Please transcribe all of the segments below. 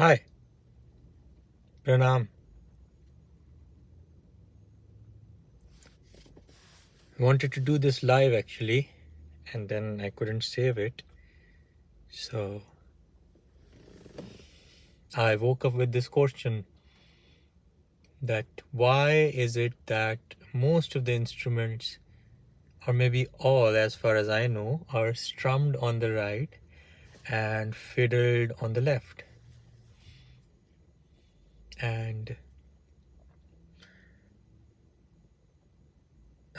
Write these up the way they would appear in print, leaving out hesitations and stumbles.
Hi, Pranam. Wanted to do this live actually, and then I couldn't save it. So I woke up with this question that why is it that most of the instruments, or maybe all as far as I know, are strummed on the right and fiddled on the left? And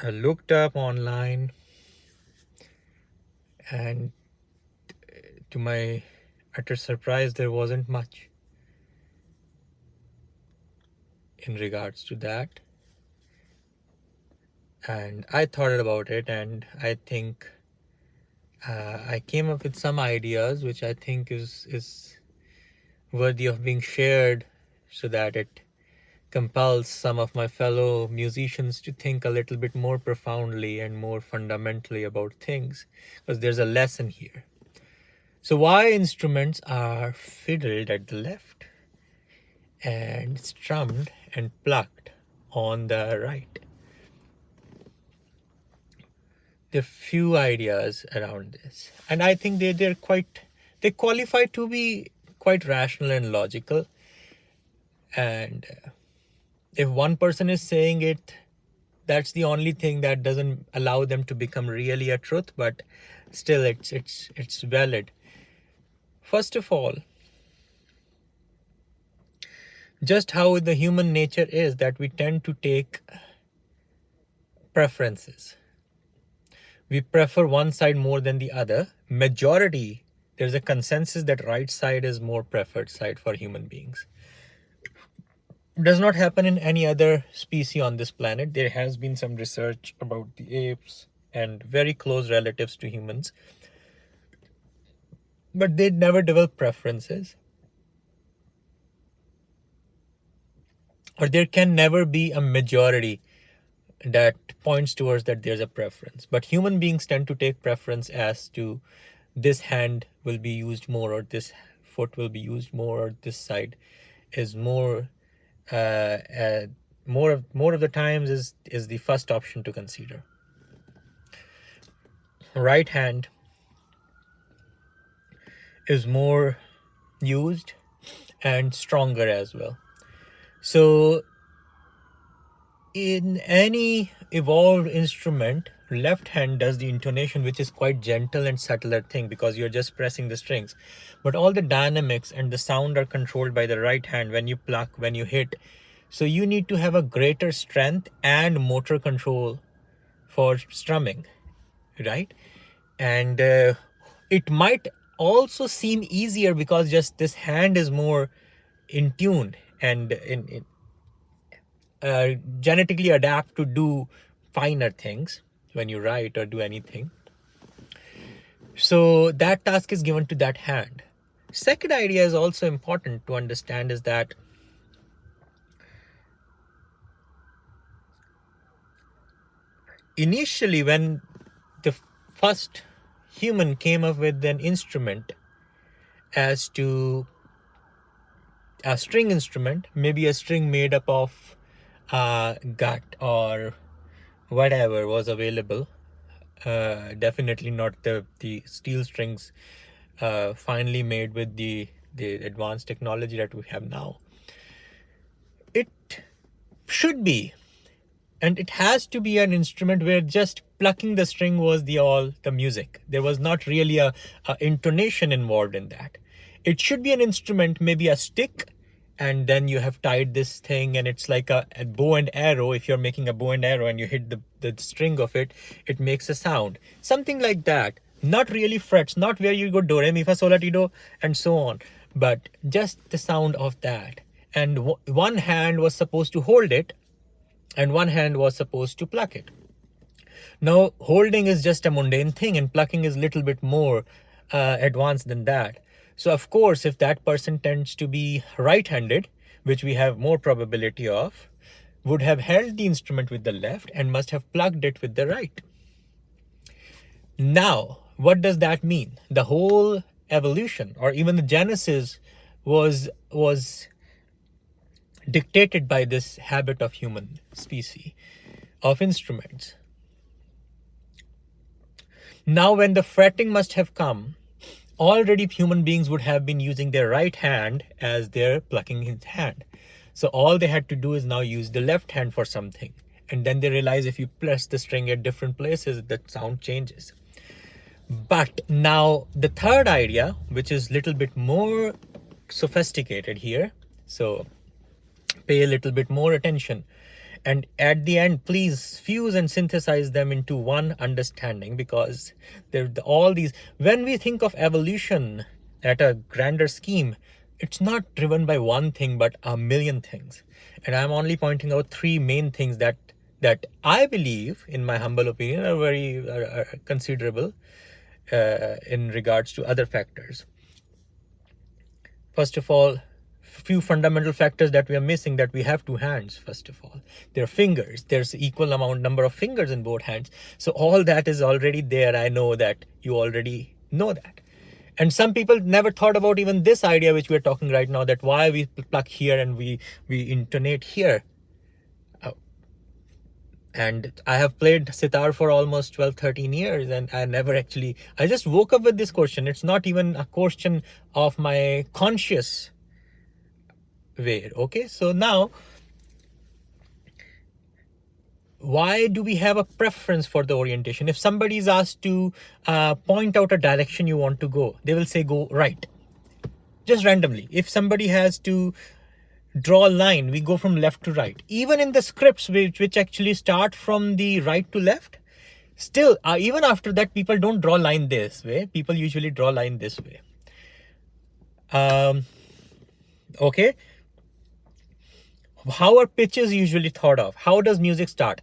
I looked up online, and to my utter surprise, there wasn't much in regards to that. And I thought about it, and I think I came up with some ideas which I think is worthy of being shared, so that it compels some of my fellow musicians to think a little bit more profoundly and more fundamentally about things, because there's a lesson here. So why instruments are fiddled at the left and strummed and plucked on the right? There are few ideas around this, and I think they qualify to be quite rational and logical. And if one person is saying it, that's the only thing that doesn't allow them to become really a truth, but still it's valid. First of all, just how the human nature is that we tend to take preferences. We prefer one side more than the other. Majority, there's a consensus that right side is more preferred side for human beings. Does not happen in any other species on this planet. There has been some research about the apes and very close relatives to humans, but they never develop preferences, or there can never be a majority that points towards that there's a preference. But human beings tend to take preference as to this hand will be used more, or this foot will be used more, or this side is more more of the times is the first option to consider. Right hand is more used and stronger as well. So in any evolved instrument, left hand does the intonation, which is quite gentle and subtler thing because you're just pressing the strings. But all the dynamics and the sound are controlled by the right hand when you pluck, when you hit. So you need to have a greater strength and motor control for strumming, right? And it might also seem easier because just this hand is more in tune and genetically adapt to do finer things when you write or do anything. So that task is given to that hand. Second idea is also important to understand, is that initially when the first human came up with an instrument as to a string instrument, maybe a string made up of gut or whatever was available, definitely not the steel strings finally made with the advanced technology that we have now. It should be, and it has to be, an instrument where just plucking the string was the music. There was not really a intonation involved in that. It should be an instrument, maybe a stick, and then you have tied this thing, and it's like a bow and arrow. If you're making a bow and arrow and you hit the string of it, it makes a sound. Something like that. Not really frets, not where you go do, re, mi, fa, sol, la, ti, do, and so on, but just the sound of that. And one hand was supposed to hold it, and one hand was supposed to pluck it. Now, holding is just a mundane thing, and plucking is a little bit more advanced than that. So, of course, if that person tends to be right-handed, which we have more probability of, would have held the instrument with the left and must have plucked it with the right. Now, what does that mean? The whole evolution, or even the genesis, was dictated by this habit of human species of instruments. Now, when the fretting must have come, already human beings would have been using their right hand as their plucking hand. So all they had to do is now use the left hand for something. And then they realize if you press the string at different places, the sound changes. But now the third idea, which is a little bit more sophisticated here, so pay a little bit more attention. And at the end, please fuse and synthesize them into one understanding, because all these, when we think of evolution at a grander scheme, it's not driven by one thing, but a million things. And I'm only pointing out three main things that I believe, in my humble opinion, are very considerable in regards to other factors. First of all, few fundamental factors that we are missing: that we have two hands. First of all, their fingers, there's equal number of fingers in both hands. So all that is already there. I know that you already know that. And some people never thought about even this idea which we're talking right now, that why we pluck here and we intonate here. And I have played sitar for almost 12-13 years, and I just woke up with this question. It's not even a question of my conscious way. Okay, so now, why do we have a preference for the orientation? If somebody is asked to point out a direction you want to go, they will say go right, just randomly. If somebody has to draw a line, we go from left to right. Even in the scripts which actually start from the right to left, still even after that, people don't draw line this way. People usually draw line this way. Okay, how are pitches usually thought of? How does music start?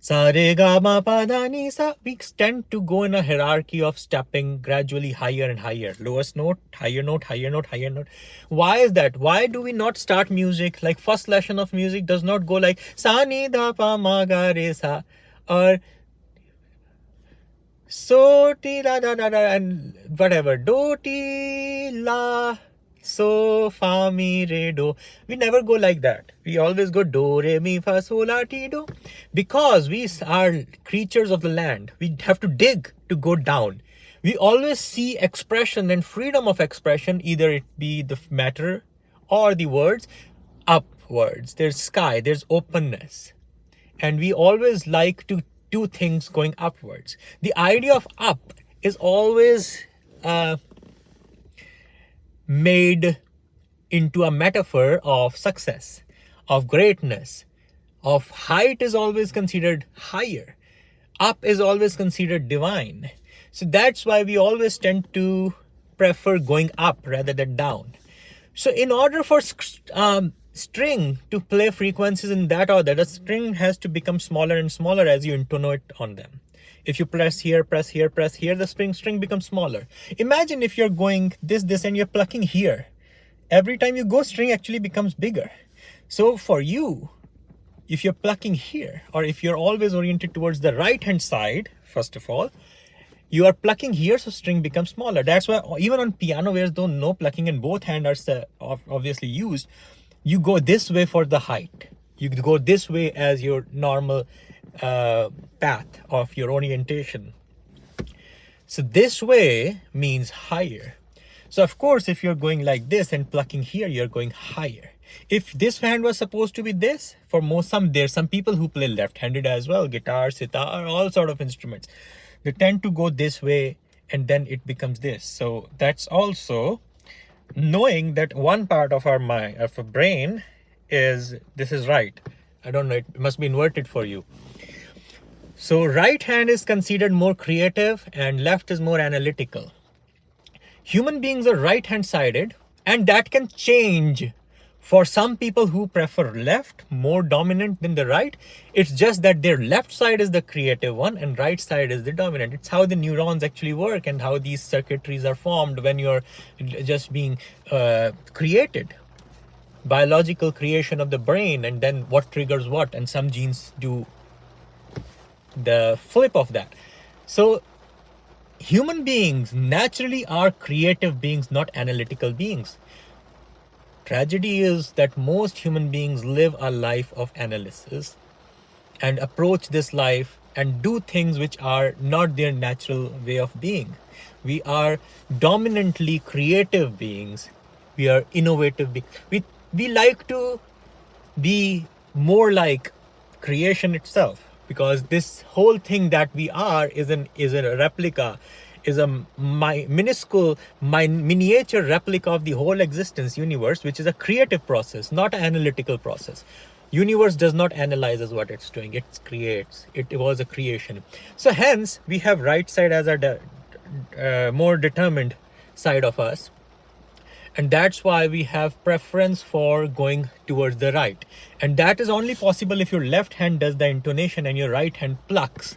Sa re ga ma pa da ni sa. We tend to go in a hierarchy of stepping gradually higher and higher. Lowest note, higher note, higher note, higher note. Why is that? Why do we not start music like first lesson of music does not go like sa ni da pa ma ga re sa, or so ti da da da da, and whatever, do ti la so fa mi re do. We never go like that. We always go do re mi fa so la ti do, because we are creatures of the land. We have to dig to go down. We always see expression and freedom of expression, either it be the matter or the words, upwards. There's sky, there's openness, and we always like to do things going upwards. The idea of up is always made into a metaphor of success, of greatness, of height is always considered higher. Up is always considered divine. So that's why we always tend to prefer going up rather than down. So in order for string to play frequencies in that order, the string has to become smaller and smaller as you intonate on them. If you press here, press here, press here, the string becomes smaller. Imagine if you're going this, and you're plucking here. Every time you go, string actually becomes bigger. So for you, if you're plucking here, or if you're always oriented towards the right hand side, first of all, you are plucking here, so string becomes smaller. That's why even on piano, where though no plucking and both hands are obviously used, you go this way for the height. You go this way as your normal path of your orientation. So this way means higher. So of course, if you're going like this and plucking here, you're going higher. If this hand was supposed to be this, for there's some people who play left-handed as well, guitar, sitar, all sort of instruments. They tend to go this way, and then it becomes this. So that's also knowing that one part of our mind, of our brain, is this is right. I don't know, it must be inverted for you. So right hand is considered more creative and left is more analytical. Human beings are right hand sided, and that can change for some people who prefer left more dominant than the right. It's just that their left side is the creative one and right side is the dominant. It's how the neurons actually work and how these circuitries are formed when you're just being created. Biological creation of the brain, and then what triggers what, and some genes do the flip of that. So human beings naturally are creative beings, not analytical beings. tragedy is that most human beings live a life of analysis and approach this life and do things which are not their natural way of being. We are dominantly creative beings. We are innovative beings. We like to be more like creation itself, because this whole thing that we are is a replica, is a minuscule miniature replica of the whole existence universe, which is a creative process, not an analytical process. Universe does not analyze what it's doing, it creates. It was a creation. So hence we have right side as a more determined side of us, and that's why we have preference for going towards the right. And that is only possible if your left hand does the intonation and your right hand plucks.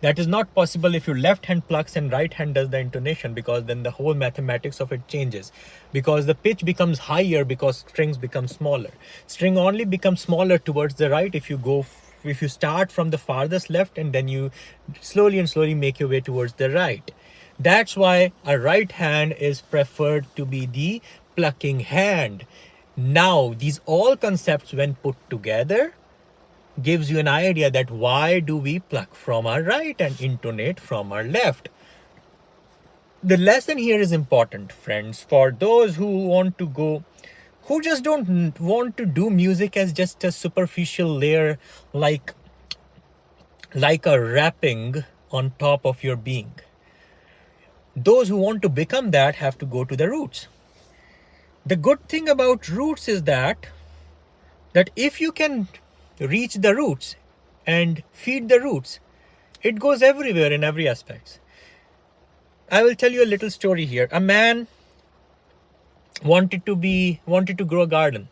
That is not possible if your left hand plucks and right hand does the intonation, because then the whole mathematics of it changes, because the pitch becomes higher, because strings become smaller. String only becomes smaller towards the right if you start from the farthest left and then you slowly and slowly make your way towards the right. That's why a right hand is preferred to be the plucking hand. Now, these all concepts, when put together, gives you an idea that why do we pluck from our right and intonate from our left. The lesson here is important, friends, for those who just don't want to do music as just a superficial layer, like a wrapping on top of your being. Those who want to become that have to go to the roots. The good thing about roots is that if you can reach the roots and feed the roots, it goes everywhere in every aspect. I will tell you a little story here. A man wanted to grow a garden.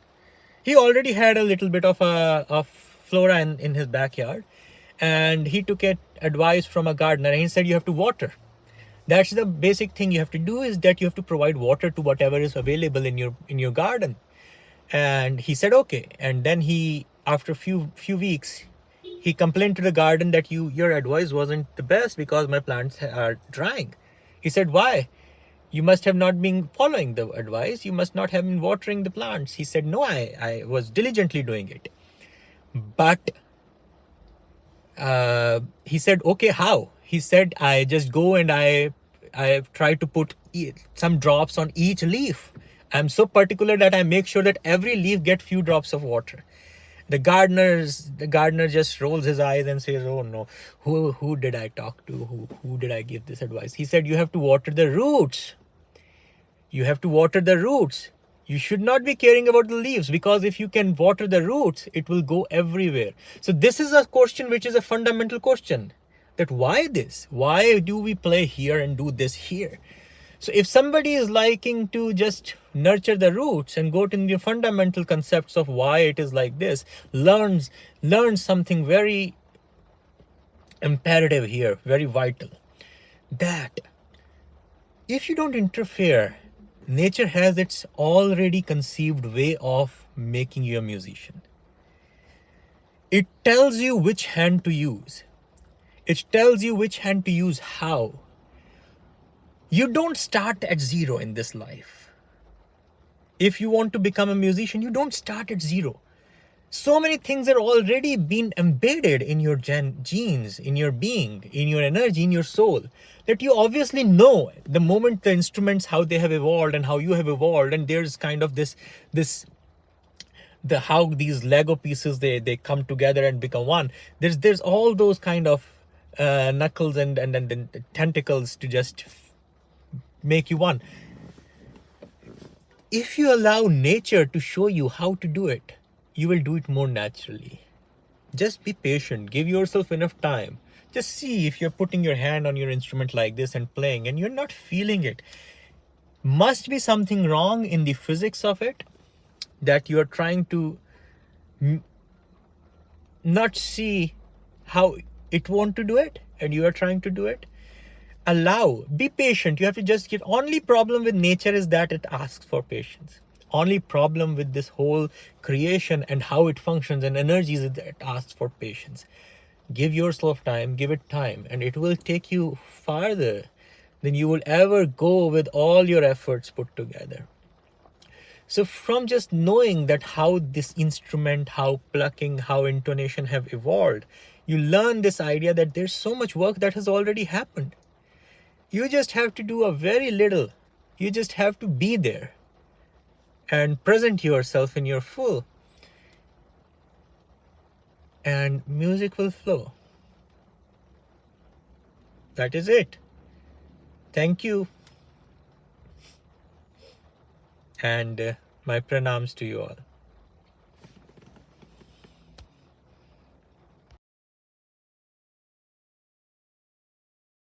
He already had a little bit of flora in his backyard, and he took advice from a gardener, and he said, you have to water. That's the basic thing you have to do, is that you have to provide water to whatever is available in your garden. And he said okay. And then after a few weeks, he complained to the garden that your advice wasn't the best because my plants are drying. He said, why? You must have not been following the advice. You must not have been watering the plants. He said, no, I was diligently doing it. But he said, okay, how? He said, I just go and I try to put some drops on each leaf. I'm so particular that I make sure that every leaf gets few drops of water. The gardener just rolls his eyes and says, oh no, who did I talk to? Who did I give this advice? He said, you have to water the roots. You have to water the roots. You should not be caring about the leaves, because if you can water the roots, it will go everywhere. So this is a question which is a fundamental question, that why this? Why do we play here and do this here? So if somebody is liking to just nurture the roots and go to the fundamental concepts of why it is like this, learns something very imperative here, very vital, that if you don't interfere, nature has its already conceived way of making you a musician. It tells you which hand to use. It tells you which hand to use how. You don't start at zero in this life. If you want to become a musician, you don't start at zero. So many things are already been embedded in your genes, in your being, in your energy, in your soul, that you obviously know the moment the instruments, how they have evolved and how you have evolved. And there's kind of how these Lego pieces, they come together and become one. There's all those kind of knuckles and tentacles to just make you one. If you allow nature to show you how to do it, you will do it more naturally. Just be patient. Give yourself enough time. Just see if you're putting your hand on your instrument like this and playing and you're not feeling it. Must be something wrong in the physics of it, that you are trying to not see how it want to do it and you are trying to do it. Be patient. You have to just give. Only problem with nature is that it asks for patience. Only problem with this whole creation and how it functions and energies is that it asks for patience. Give yourself time, give it time, and it will take you farther than you will ever go with all your efforts put together. So from just knowing that how this instrument, how plucking, how intonation have evolved, you learn this idea that there's so much work that has already happened. You just have to do a very little. You just have to be there and present yourself in your full, and music will flow. That is it. Thank you. And my pranams to you all.